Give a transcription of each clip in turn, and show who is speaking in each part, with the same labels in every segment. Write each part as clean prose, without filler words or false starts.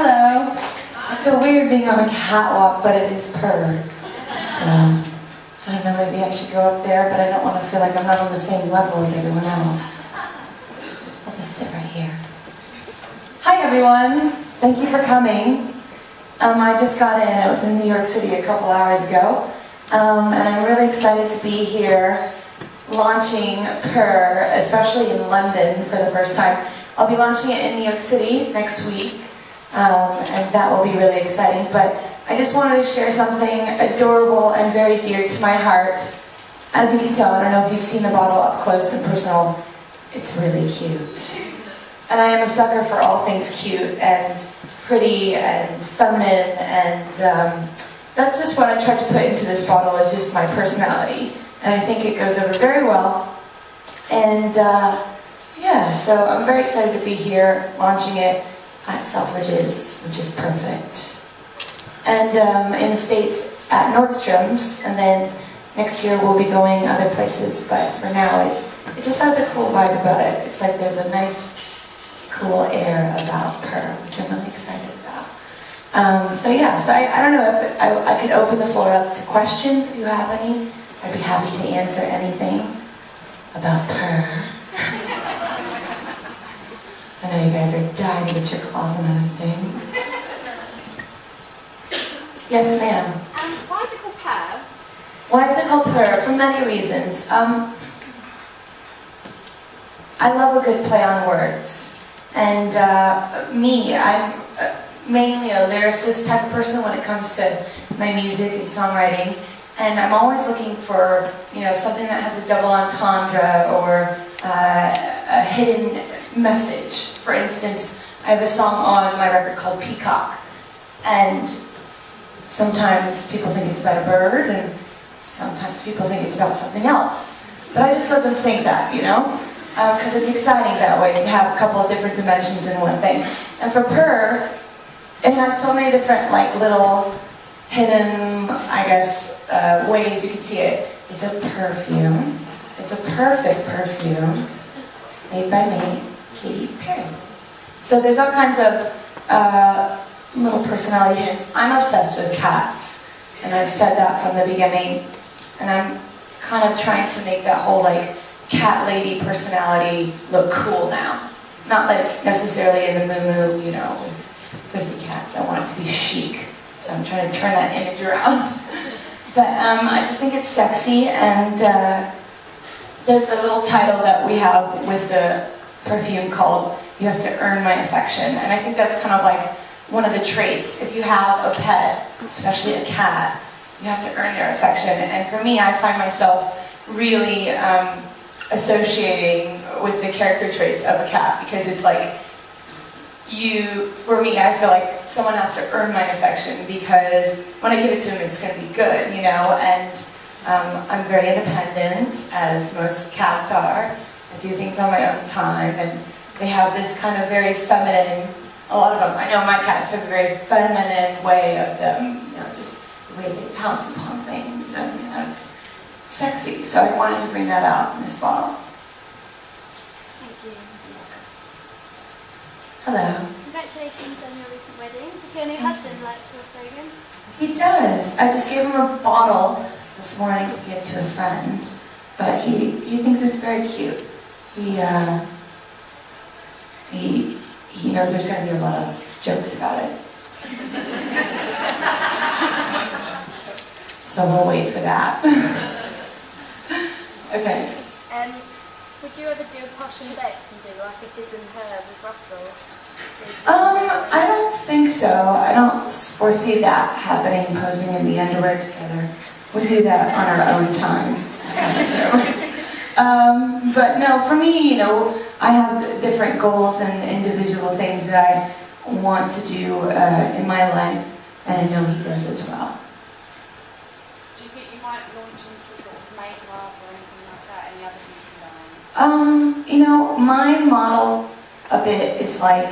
Speaker 1: Hello. I feel weird being on a catwalk, but it is Purr. So, I don't know, maybe I should go up there, but I don't want to feel like I'm not on the same level as everyone else. I'll just sit right here. Hi everyone. Thank you for coming. I just got in. I was in New York City a couple hours ago. And I'm really excited to be here launching Purr, especially in London for the first time. I'll be launching it in New York City next week, and that will be really exciting. But I just wanted to share something adorable and very dear to my heart. As you can tell, I don't know if you've seen the bottle up close and personal, it's really cute. And I am a sucker for all things cute and pretty and feminine, and that's just what I tried to put into this bottle, is just my personality. And I think it goes over very well. And yeah, so I'm very excited to be here launching it at Selfridges, which is perfect. And in the States at Nordstrom's, and then next year we'll be going other places, but for now it just has a cool vibe about it. It's like there's a nice, cool air about Purr, which I'm really excited about. So yeah, so I don't know if I could open the floor up to questions if you have any. I'd be happy to answer anything about Purr. I know you guys are dying to get your claws on other things. Yes, ma'am.
Speaker 2: And why is it called Purr?
Speaker 1: Why is it called Purr? For many reasons. I love a good play on words. And I'm mainly a lyricist type of person when it comes to my music and songwriting. And I'm always looking for, something that has a double entendre or a hidden message. For instance, I have a song on my record called Peacock. And sometimes people think it's about a bird, and sometimes people think it's about something else. But I just let them think that, because it's exciting that way to have a couple of different dimensions in one thing. And for Purr, it has so many different little hidden, ways you can see it. It's a perfume. It's a perfect perfume made by me, Katy, Purr. So there's all kinds of little personality hints. I'm obsessed with cats, and I've said that from the beginning, and I'm kind of trying to make that whole cat lady personality look cool now. Not necessarily in the moo-moo, with 50 cats. I want it to be chic, so I'm trying to turn that image around. But I just think it's sexy, and there's a little title that we have with the perfume called "You Have to Earn My Affection," and I think that's kind of one of the traits. If you have a pet, especially a cat, you have to earn their affection. And for me, I find myself really associating with the character traits of a cat, because it's for me, I feel like someone has to earn my affection, because when I give it to them, it's going to be good, and I'm very independent, as most cats are. I do things on my own time, and they have this kind of very feminine, a lot of them, I know my cats have a very feminine way of them, just the way they pounce upon things, and it's sexy. So I wanted to bring that out in this bottle.
Speaker 2: Thank you.
Speaker 1: Hello.
Speaker 2: Congratulations on your recent wedding. Does your new husband like your fragrance?
Speaker 1: He does. I just gave him a bottle this morning to give to a friend, but he thinks it's very cute. He knows there's going to be a lot of jokes about it. So we'll wait for that. Okay.
Speaker 2: Would you ever do a Posh and Bex and do a Fizz and Her with Russell?
Speaker 1: I don't think so. I don't foresee that happening, posing in the underwear together. We do that on our own time. But no, for me, I have different goals and individual things that I want to do in my life, and I know he does as well.
Speaker 2: Do you think you might launch into sort of makeup or anything like that, any other beauty lines?
Speaker 1: My model a bit is like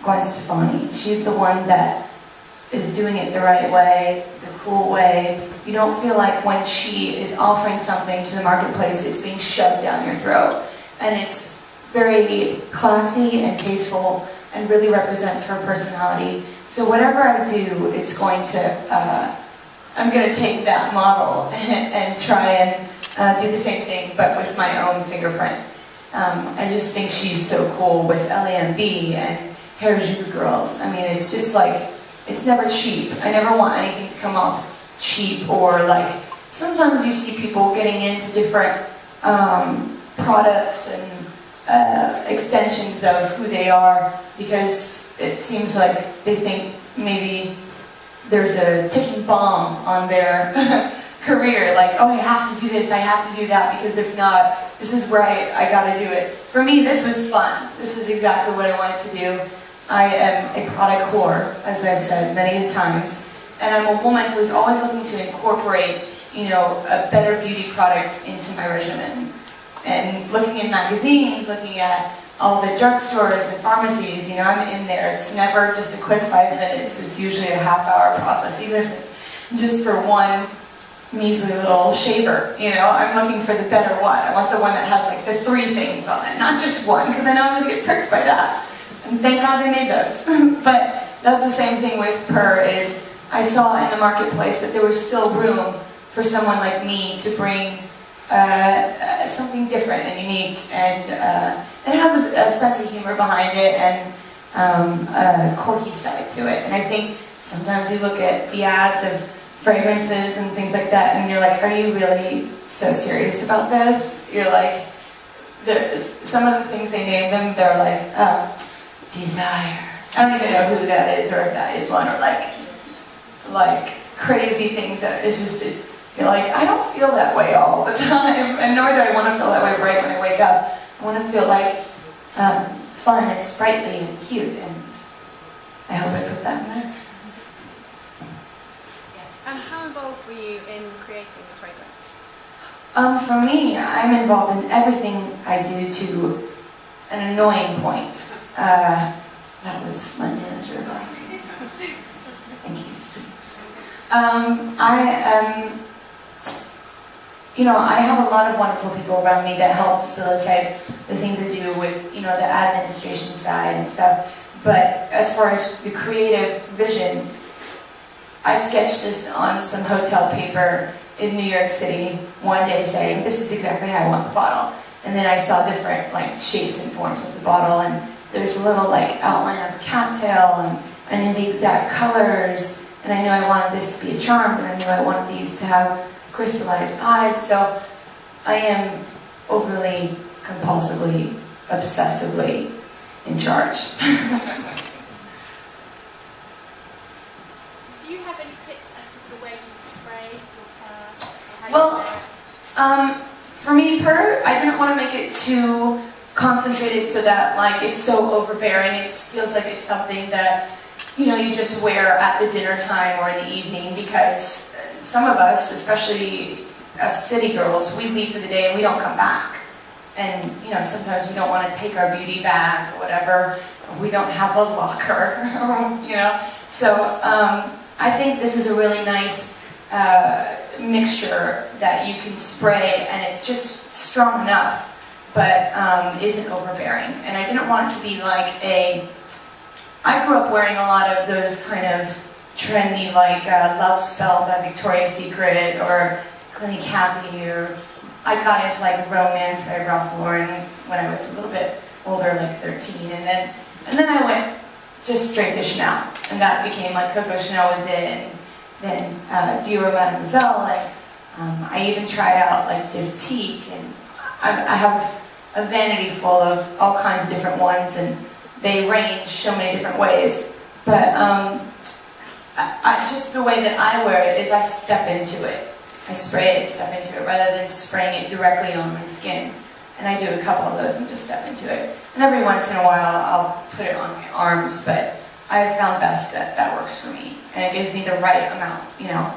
Speaker 1: Gwen Stefani. She's the one that is doing it the right way, the cool way. You don't feel like when she is offering something to the marketplace, it's being shoved down your throat. And it's very classy and tasteful, and really represents her personality. So whatever I do, it's going to, I'm going to take that model and try and do the same thing, but with my own fingerprint. I just think she's so cool with LAMB and Harajuku Girls. I mean, it's just like, it's never cheap. I never want anything to come off cheap or like, sometimes you see people getting into different products and extensions of who they are because it seems like they think maybe there's a ticking bomb on their career, like, oh, I have to do this, I have to do that, because if not, this is where I gotta do it. For me, this was fun. This is exactly what I wanted to do. I am a product whore, as I've said many times, and I'm a woman who's always looking to incorporate, you know, a better beauty product into my regimen. And looking in magazines, looking at all the drugstores and pharmacies, you know, I'm in there. It's never just a quick 5 minutes. It's usually a half-hour process, even if it's just for one measly little shaver, you know. I'm looking for the better one. I want the one that has like the 3 things on it, not just one, because I know I'm going to get pricked by that. And thank God they made those. But that's the same thing with Purr, is I saw in the marketplace that there was still room for someone like me to bring something different and unique, and it has a sense of humor behind it and a quirky side to it. And I think sometimes you look at the ads of fragrances and things like that, and you're like, are you really so serious about this? You're like, some of the things they name them, they're like, desire. I don't even know who that is, or if that is one, or like crazy things that it's just, you're like, I don't feel that way all the time, and nor do I want to feel that way right when I wake up. I want to feel like fun and sprightly and cute, and I hope I put that in there.
Speaker 2: How involved were you in creating the fragrance?
Speaker 1: For me, I'm involved in everything I do to an annoying point. That was my manager. Thank you, Steve. You know, I have a lot of wonderful people around me that help facilitate the things I do with, you know, the administration side and stuff. But as far as the creative vision, I sketched this on some hotel paper in New York City one day saying, this is exactly how I want the bottle. And then I saw different like shapes and forms of the bottle, and there's a little like outline of a cattail, and I knew the exact colors, and I knew I wanted this to be a charm, and I knew I wanted these to have crystallized eyes. So I am overly, compulsively, obsessively in charge.
Speaker 2: Do you have any tips as to the way you spray your Purr?
Speaker 1: Well, for me, Purr, I didn't want to make it too concentrated so that like it's so overbearing. It feels like it's something that, you know, you just wear at the dinner time or in the evening, because some of us, especially us city girls, we leave for the day and we don't come back. And, you know, sometimes we don't want to take our beauty bag or whatever, or we don't have a locker, you know. So I think this is a really nice mixture that you can spray, and it's just strong enough, but isn't overbearing. And I didn't want it to be like I grew up wearing a lot of those kind of trendy, like Love Spell by Victoria's Secret, or Clinique Happy, or I got into like Romance by Ralph Lauren when I was a little bit older, like 13, and then I went just straight to Chanel, and that became like Coco Chanel was it, and then Dior Mademoiselle, and I even tried out like Diptyque, and I have a vanity full of all kinds of different ones, and they range so many different ways, but just the way that I wear it is I step into it. I spray it and step into it rather than spraying it directly on my skin. And I do a couple of those and just step into it. And every once in a while I'll put it on my arms, but I've found best that that works for me. And it gives me the right amount, you know,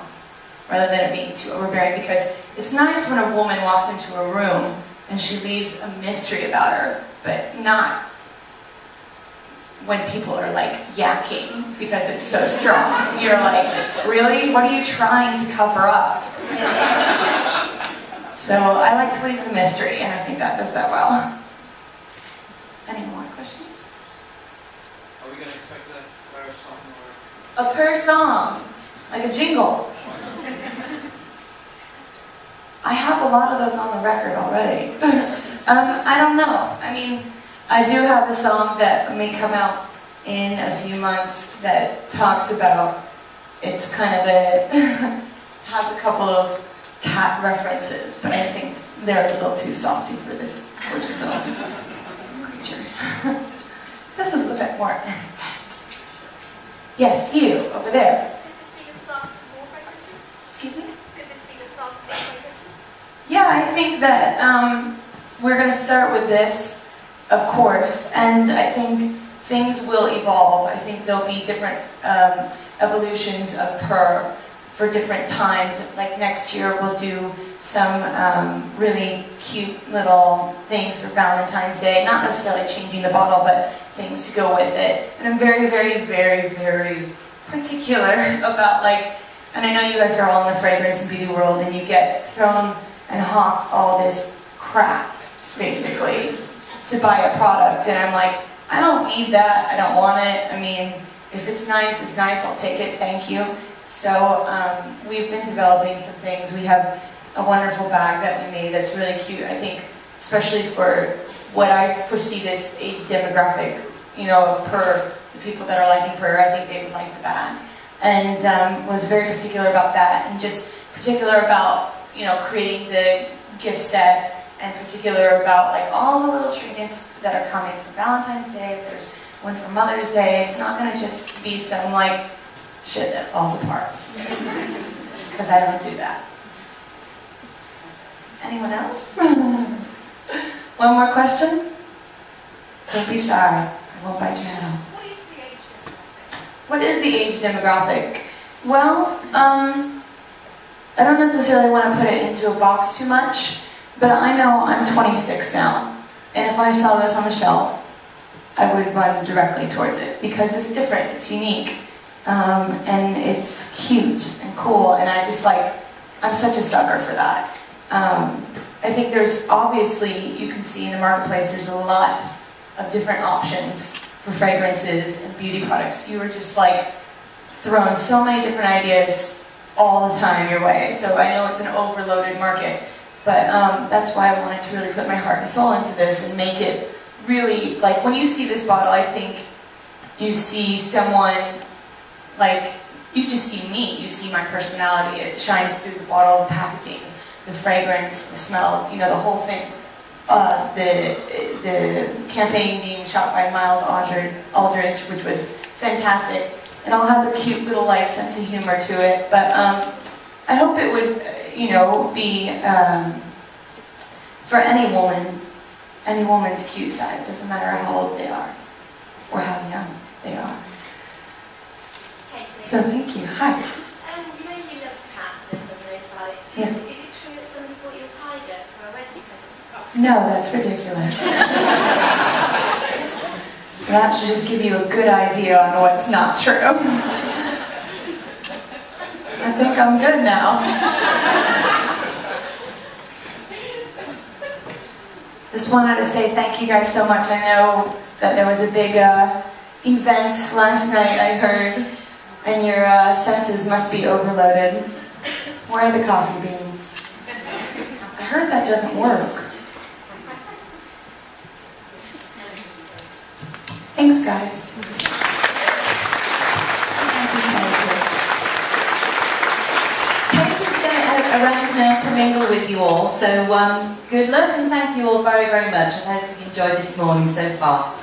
Speaker 1: rather than it being too overbearing, because it's nice when a woman walks into a room and she leaves a mystery about her, but not when people are like yakking because it's so strong. You're like, really? What are you trying to cover up? So I like to leave the mystery, and I think that does that well. Any more questions?
Speaker 3: Are we going to expect a Purr song or?
Speaker 1: A Purr song, like a jingle. I have a lot of those on the record already. I don't know. I mean, I do have a song that may come out in a few months that talks about, it's kind of has a couple of cat references, but I think they're a little too saucy for this gorgeous little creature. This is a bit more innocent. Yes, you, over there.
Speaker 4: Could this be the start of more fragrances?
Speaker 1: Excuse me?
Speaker 4: Could this be the start of more fragrances?
Speaker 1: Yeah, I think that we're going to start with this, of course, and I think things will evolve. I think there'll be different evolutions of Purr for different times. Like next year we'll do some really cute little things for Valentine's Day, not necessarily changing the bottle, but things to go with it. And I'm very, very, very, very particular about, like, and I know you guys are all in the fragrance and beauty world, and you get thrown and hawked all this crap, basically, to buy a product, and I'm like, I don't need that, I don't want it. I mean, if it's nice, I'll take it, thank you. So we've been developing some things. We have a wonderful bag that we made that's really cute, I think, especially for what I foresee this age demographic, you know, of Purr, the people that are liking Purr, I think they would like the bag. And was very particular about that, and just particular about, you know, creating the gift set, and particular about like all the little trinkets that are coming for Valentine's Day. If there's one for Mother's Day, it's not going to just be some like shit that falls apart, because I don't do that. Anyone else? One more question? Don't be shy. I won't bite your head off.
Speaker 4: What is the age demographic?
Speaker 1: What is the age demographic? Well, I don't necessarily want to put it into a box too much, but I know I'm 26 now, and if I saw this on the shelf, I would run directly towards it, because it's different, it's unique, and it's cute and cool, and I just like, I'm such a sucker for that. I think there's, obviously, you can see in the marketplace, there's a lot of different options for fragrances and beauty products. You were just like throwing so many different ideas all the time your way. So I know it's an overloaded market, but that's why I wanted to really put my heart and soul into this and make it really, like, when you see this bottle, I think you see someone, like, you just see me, you see my personality. It shines through the bottle, the packaging, the fragrance, the smell, you know, the whole thing. The campaign being shot by Miles Aldridge, which was fantastic. It all has a cute little like sense of humor to it, but I hope it would, you know, be for any woman's cute side. It doesn't matter how old they are or how young they are.
Speaker 4: Katy.
Speaker 1: So thank you. Hi.
Speaker 4: You know you love cats and the race about it.
Speaker 1: Yes.
Speaker 4: Is it true that somebody bought you a tiger for a wedding present?
Speaker 1: No, that's ridiculous. So that should just give you a good idea on what's not true. I think I'm good now. Just wanted to say thank you guys so much. I know that there was a big event last night, I heard, and your senses must be overloaded. Where are the coffee beans? I heard that doesn't work. Thanks, guys.
Speaker 5: Katy's going around now to mingle with you all, so good luck and thank you all very, very much. I hope you enjoyed this morning so far.